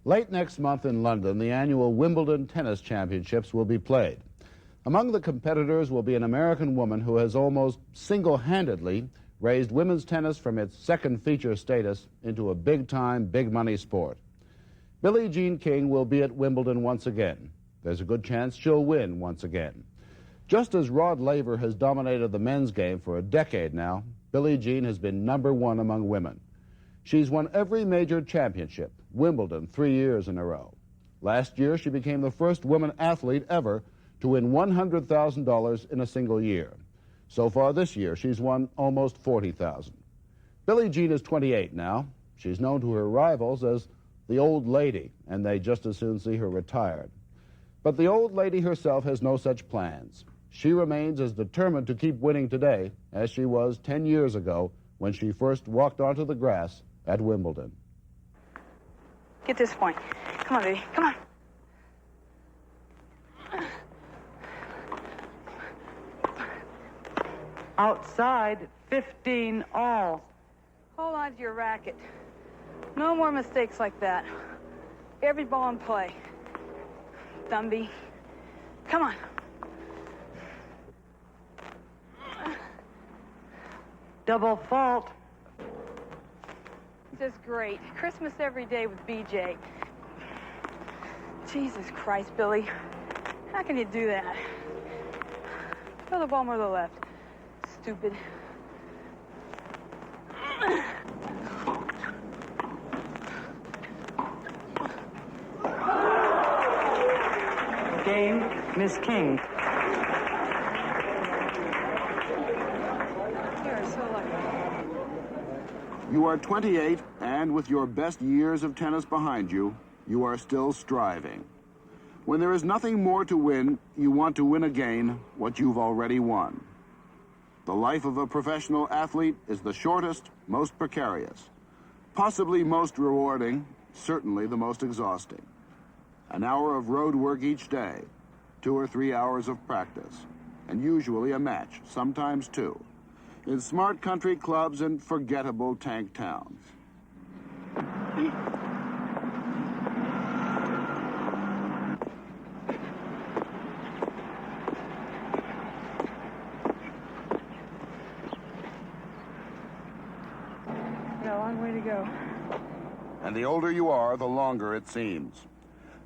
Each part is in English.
Late next month in London, the annual Wimbledon Tennis Championships will be played. Among the competitors will be an American woman who has almost single-handedly raised women's tennis from its second feature status into a big-time, big-money sport. Billie Jean King will be at Wimbledon once again. There's a good chance she'll win once again. Just as Rod Laver has dominated the men's game for a decade now, Billie Jean has been #1 among women. She's won every major championship, Wimbledon 3 years in a row. Last year, she became the first woman athlete ever to win $100,000 in a single year. So far this year, she's won almost $40,000. Billie Jean is 28 now. She's known to her rivals as the old lady, and they just as soon see her retired. But the old lady herself has no such plans. She remains as determined to keep winning today as she was 10 years ago when she first walked onto the grass at Wimbledon. Get this point. Come on, baby. Come on. Outside, 15 all. Hold on to your racket. No more mistakes like that. Every ball in play. Thumby. Come on. Double fault. Just great. Christmas every day with BJ. Jesus Christ, Billy. How can you do that? Throw the ball more to the left. Stupid. Game, Miss King. You're so lucky. You are 28, and with your best years of tennis behind you, you are still striving. When there is nothing more to win, you want to win again what you've already won. The life of a professional athlete is the shortest, most precarious, possibly most rewarding, certainly the most exhausting. An hour of road work each day, 2 or 3 hours of practice, and usually a match, sometimes 2, in smart country clubs and forgettable tank towns. Got a long way to go. And the older you are, the longer it seems.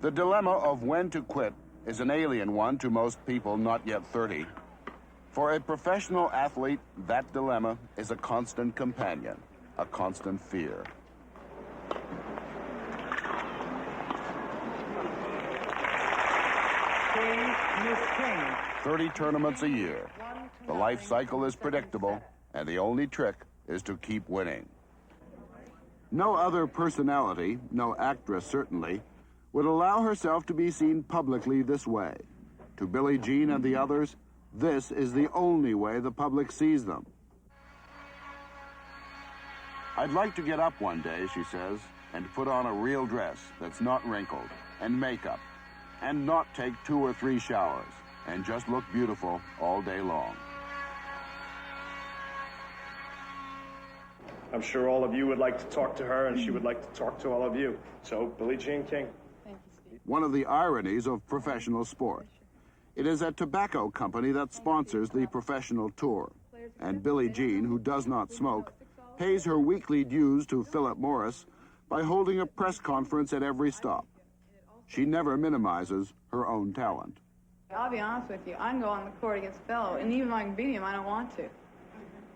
The dilemma of when to quit is an alien one to most people not yet 30. For a professional athlete, that dilemma is a constant companion, a constant fear. King, Miss King. 30 tournaments a year. The life cycle is predictable, and the only trick is to keep winning. No other personality, no actress certainly, would allow herself to be seen publicly this way. To Billie Jean and the others, this is the only way the public sees them. I'd like to get up one day, she says, and put on a real dress that's not wrinkled, and makeup, and not take 2 or 3 showers, and just look beautiful all day long. I'm sure all of you would like to talk to her, and she would like to talk to all of you. So, Billie Jean King. Thank you, Steve. One of the ironies of professional sport. It is a tobacco company that sponsors the professional tour, and Billie Jean, who does not smoke, pays her weekly dues to Philip Morris by holding a press conference at every stop. She never minimizes her own talent. I'll be honest with you, I can go on the court against a fellow, and even if I can beat him, I don't want to.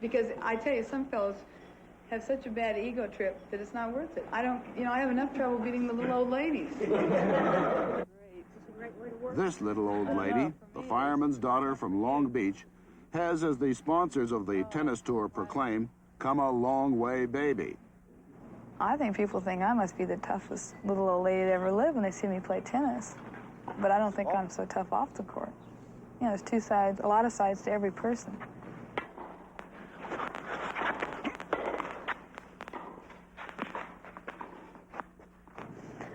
Because I tell you, some fellows have such a bad ego trip that it's not worth it. I have enough trouble beating the little old ladies. This little old lady, the fireman's daughter from Long Beach, has, as the sponsors of the tennis tour proclaim, come a long way, baby. I think people think I must be the toughest little old lady to ever live when they see me play tennis. But I don't think I'm so tough off the court. You know, there's 2 sides, a lot of sides to every person.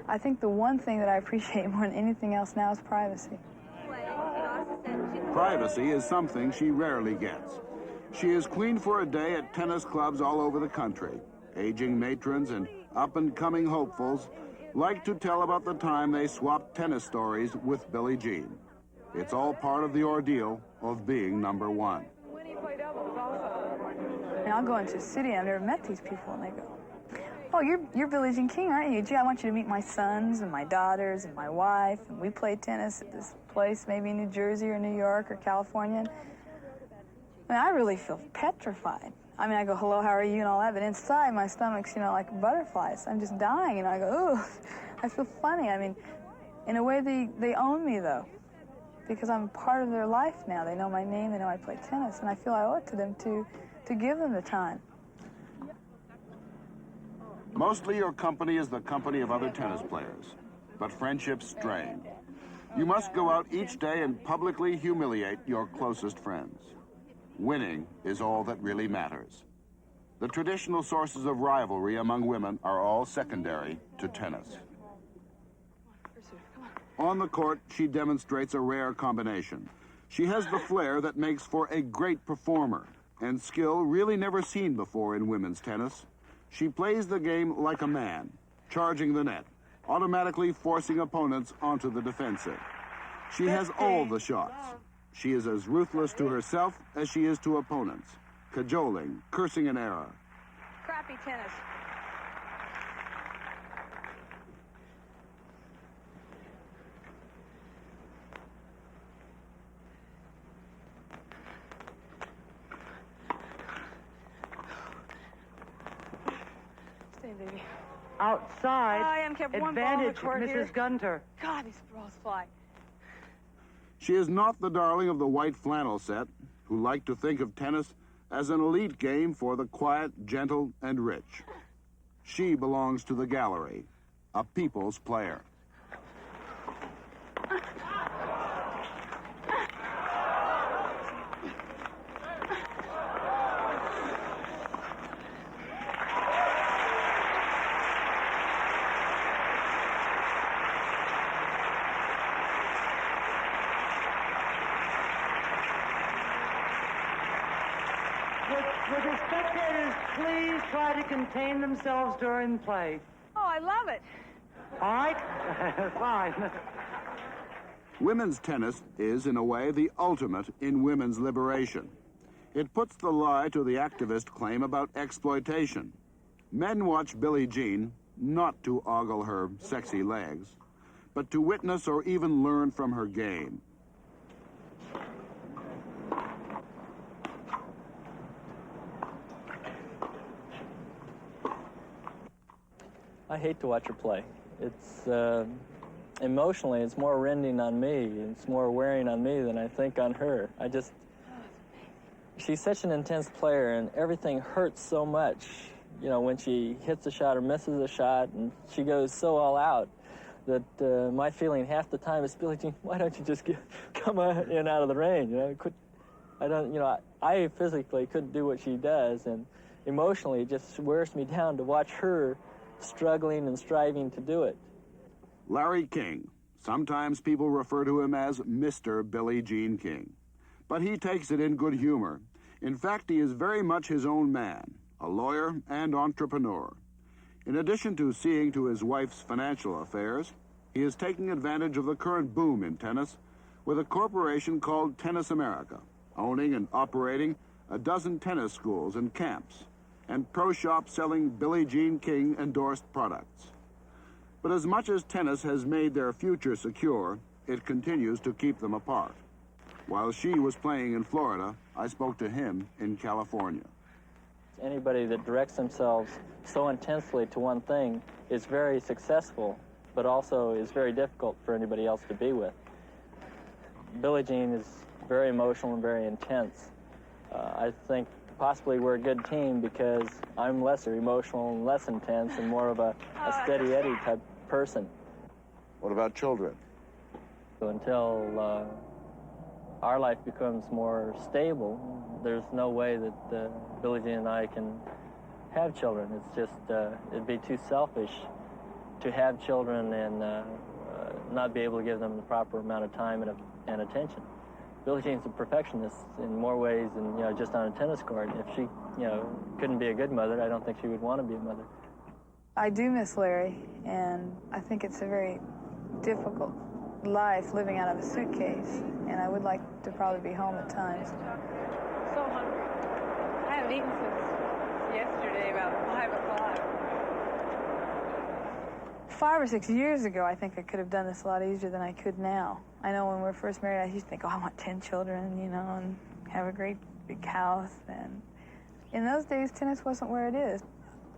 I think the one thing that I appreciate more than anything else now is privacy. Privacy is something she rarely gets. She is queen for a day at tennis clubs all over the country. Aging matrons and up-and-coming hopefuls like to tell about the time they swapped tennis stories with Billie Jean. It's all part of the ordeal of being number one. When you play doubles also. And I'll go into a city, I've never met these people, and they go, "Oh, you're Billie Jean King, aren't you? Gee, I want you to meet my sons and my daughters and my wife, and we played tennis at this place, maybe in New Jersey or New York or California." I mean, I really feel petrified. I mean, I go, "Hello, how are you?" and all that, but inside my stomach's, like butterflies. I'm just dying, I go, "Ooh," I feel funny. I mean, in a way, they own me, though, because I'm part of their life now. They know my name, they know I play tennis, and I feel I owe it to them to give them the time. Mostly your company is the company of other tennis players, but friendships strain. You must go out each day and publicly humiliate your closest friends. Winning is all that really matters. The traditional sources of rivalry among women are all secondary to tennis. On the court, she demonstrates a rare combination. She has the flair that makes for a great performer, and skill really never seen before in women's tennis. She plays the game like a man, charging the net, automatically forcing opponents onto the defensive. She has all the shots. She is as ruthless to herself as she is to opponents, cajoling, cursing an error. Crappy tennis. Stay, baby. Outside, I am kept one ball on the advantage, court Mrs. here. Gunter. God, these balls fly. She is not the darling of the white flannel set, who like to think of tennis as an elite game for the quiet, gentle, and rich. She belongs to the gallery, a people's player. Would the spectators please try to contain themselves during play? Oh, I love it. All right? Fine. Women's tennis is, in a way, the ultimate in women's liberation. It puts the lie to the activist claim about exploitation. Men watch Billie Jean not to ogle her sexy legs, but to witness or even learn from her game. I hate to watch her play. It's emotionally, it's more rending on me. It's more wearing on me than I think on her. She's such an intense player, and everything hurts so much. When she hits a shot or misses a shot, and she goes so all out that my feeling half the time is, Billie Jean, why don't you just come in and out of the range? I physically couldn't do what she does, and emotionally it just wears me down to watch her struggling and striving to do it. Larry King. Sometimes people refer to him as Mr. Billie Jean King. But he takes it in good humor. In fact, he is very much his own man, a lawyer and entrepreneur. In addition to seeing to his wife's financial affairs, he is taking advantage of the current boom in tennis with a corporation called Tennis America, owning and operating a dozen tennis schools and camps, and pro shops selling Billie Jean King endorsed products. But as much as tennis has made their future secure, it continues to keep them apart. While she was playing in Florida, I spoke to him in California. Anybody that directs themselves so intensely to one thing is very successful, but also is very difficult for anybody else to be with. Billie Jean is very emotional and very intense. I think possibly we're a good team because I'm lesser emotional and less intense and more of a steady Eddie type person. What about children? So until our life becomes more stable, there's no way that Billie Jean and I can have children. It's just, it'd be too selfish to have children and not be able to give them the proper amount of time and attention. Billie Jean's a perfectionist in more ways than, just on a tennis court. If she, couldn't be a good mother, I don't think she would want to be a mother. I do miss Larry, and I think it's a very difficult life living out of a suitcase, and I would like to probably be home at times. So hungry. I haven't eaten since yesterday, about 5 o'clock. 5 or 6 years ago, I think I could have done this a lot easier than I could now. I know when we were first married, I used to think, oh, I want 10 children, you know, and have a great big house. And in those days, tennis wasn't where it is.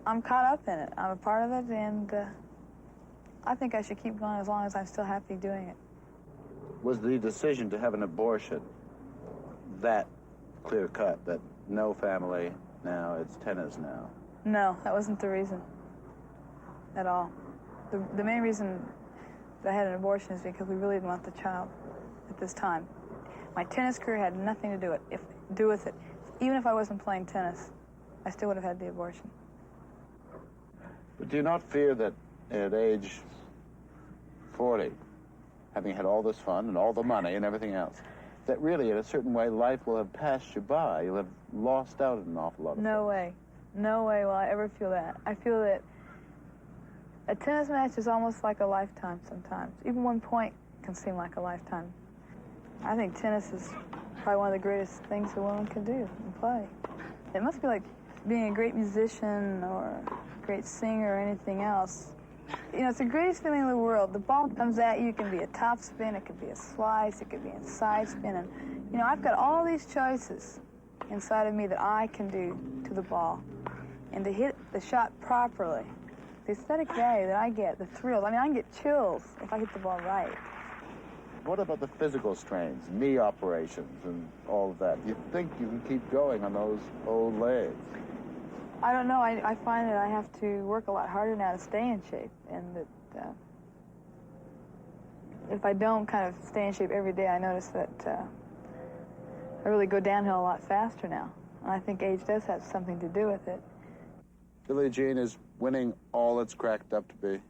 I'm caught up in it. I'm a part of it, and I think I should keep going as long as I'm still happy doing it. Was the decision to have an abortion that clear-cut, that no family now, it's tennis now? No, that wasn't the reason at all. The main reason that I had an abortion is because we really didn't want the child at this time. My tennis career had nothing to do with it. Even if I wasn't playing tennis, I still would have had the abortion. But do you not fear that at age 40, having had all this fun and all the money and everything else, that really, in a certain way, life will have passed you by? You'll have lost out on an awful lot of things. No way. No way will I ever feel that. I feel that a tennis match is almost like a lifetime sometimes. Even 1 point can seem like a lifetime. I think tennis is probably one of the greatest things a woman can do and play. It must be like being a great musician or a great singer or anything else. You know, it's the greatest feeling in the world. The ball comes at you. It can be a top spin, it could be a slice, it could be a side spin. And, you know, I've got all these choices inside of me that I can do to the ball. And to hit the shot properly, the aesthetic value that I get, the thrills, I mean, I can get chills if I hit the ball right. What about the physical strains, knee operations, and all of that? You think you can keep going on those old legs? I don't know. I find that I have to work a lot harder now to stay in shape, and that if I don't kind of stay in shape every day, I notice that I really go downhill a lot faster now. And I think age does have something to do with it. Billie Jean, is winning all it's cracked up to be?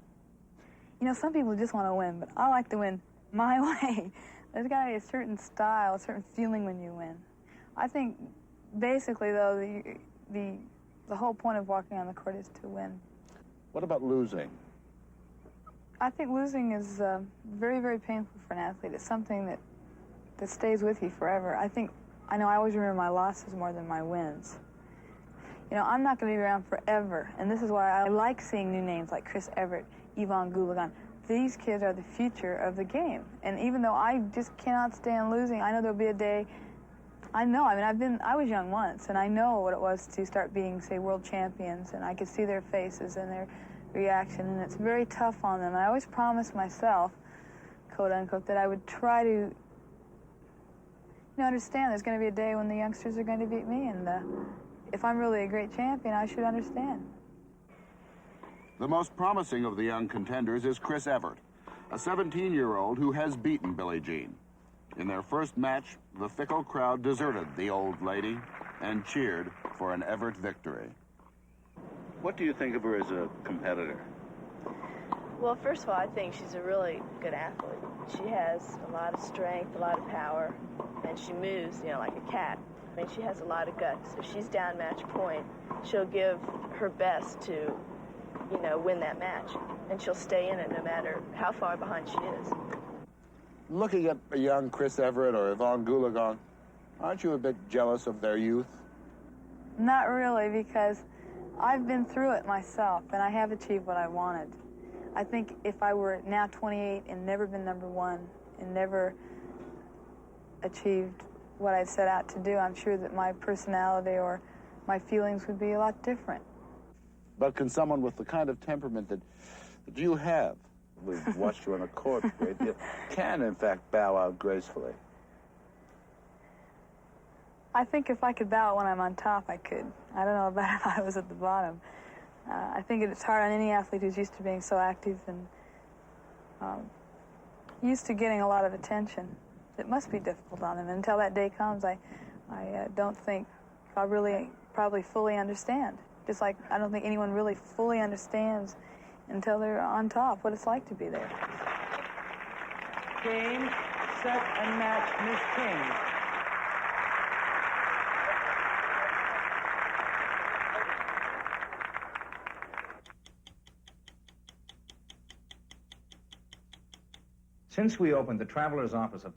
You know, some people just want to win, but I like to win my way. There's got to be a certain style, a certain feeling when you win. I think, basically, though, the whole point of walking on the court is to win. What about losing? I think losing is very, very painful for an athlete. It's something that stays with you forever. I know I always remember my losses more than my wins. You know, I'm not going to be around forever, and this is why I like seeing new names like Chris Evert, Yvonne Goolagong. These kids are the future of the game, and even though I just cannot stand losing, I know there'll be a day. I was young once, and I know what it was to start being, say, world champions, and I could see their faces and their reaction, and it's very tough on them. I always promised myself, quote unquote, that I would try to, understand there's going to be a day when the youngsters are going to beat me, and if I'm really a great champion, I should understand. The most promising of the young contenders is Chris Evert, a 17-year-old who has beaten Billie Jean. In their first match, the fickle crowd deserted the old lady and cheered for an Evert victory. What do you think of her as a competitor? Well, first of all, I think she's a really good athlete. She has a lot of strength, a lot of power, and she moves, like a cat. I mean, she has a lot of guts. If she's down match point, she'll give her best to, win that match. And she'll stay in it no matter how far behind she is. Looking at a young Chris Evert or Yvonne Goolagong, aren't you a bit jealous of their youth? Not really, because I've been through it myself, and I have achieved what I wanted. I think if I were now 28 and never been number one and never achieved what I set out to do, I'm sure that my personality or my feelings would be a lot different. But can someone with the kind of temperament that you have, we've watched you on a court a great deal, can in fact bow out gracefully? I think if I could bow out when I'm on top, I could. I don't know about if I was at the bottom. I think it's hard on any athlete who's used to being so active and used to getting a lot of attention. It must be difficult on them. And until that day comes, I don't think I'll really probably fully understand. Just like I don't think anyone really fully understands until they're on top what it's like to be there. Game, set, and match, Miss King. Since we opened the Traveler's Office of